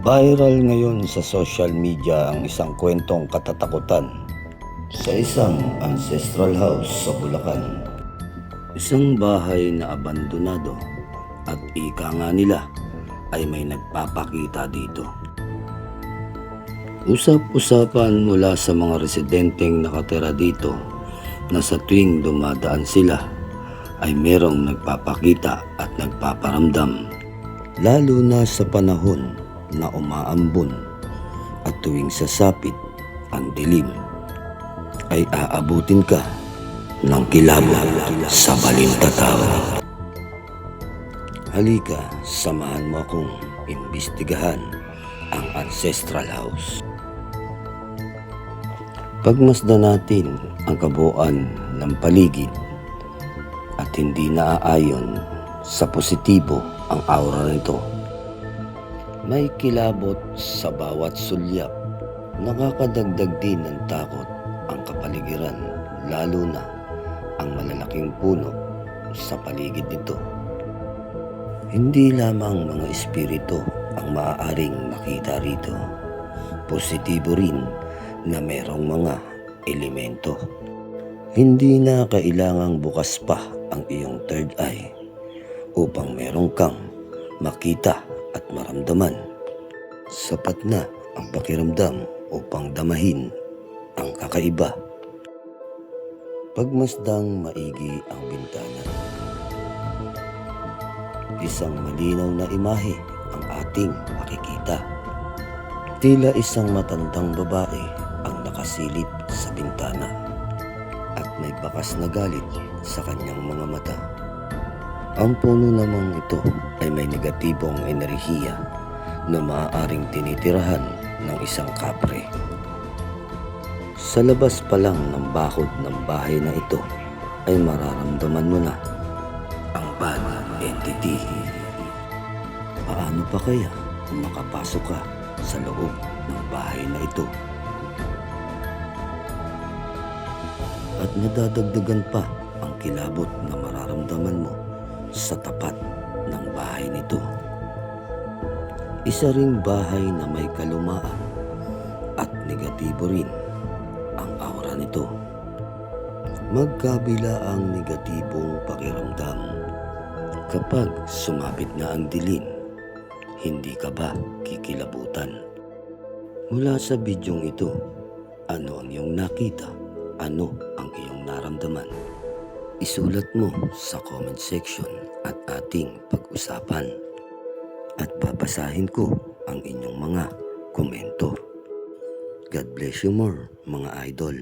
Viral ngayon sa social media ang isang kwentong katatakutan sa isang ancestral house sa Bulacan. Isang bahay na abandonado at ika nga nila ay may nagpapakita dito. Usap-usapan mula sa mga residenteng nakatira dito na sa tuwing dumadaan sila ay merong nagpapakita at nagpaparamdam, lalo na sa panahon na umaambon at tuwing sasapit ang dilim ay aabutin ka ng kilabot sa balintataw. Halika, samahan mo akong imbestigahan ang ancestral house. Pagmasdan natin ang kabuuan ng paligid at hindi naaayon sa positibo ang aura nito. May kilabot sa bawat sulyap. Nakakadagdag din ng takot ang kapaligiran, lalo na ang malalaking puno sa paligid nito. Hindi lamang mga espiritu ang maaaring makita rito. Positibo rin na merong mga elemento. Hindi na kailangang bukas pa ang iyong third eye upang merong kang makita at maramdaman. Sapat na ang pakiramdam upang damahin ang kakaiba. Pagmasdang maigi ang bintana. Isang malinaw na imahe ang ating makikita. Tila isang matandang babae ang nakasilip sa bintana at may bakas na galit sa kanyang mga mata. Ang puno namang ito ay may negatibong enerhiya na maaaring tinitirahan ng isang kapre. Sa labas pa lang ng bakod ng bahay na ito ay mararamdaman mo na ang bad entity. Paano pa kaya kung makapasok ka sa loob ng bahay na ito? At nadadagdagan pa ang kilabot na mararamdaman mo sa tapat ng bahay nito. Isa ring bahay na may kalumaan at negatibo rin ang aura nito. Magkabila ang negatibong pakiramdam. Kapag sumapit na ang dilim, hindi ka ba kikilabutan? Mula sa bidyong ito, ano ang iyong nakita? Ano ang iyong naramdaman? Isulat mo sa comment section at ating pag-usapan. At babasahin ko ang inyong mga komento. God bless you more, mga idol.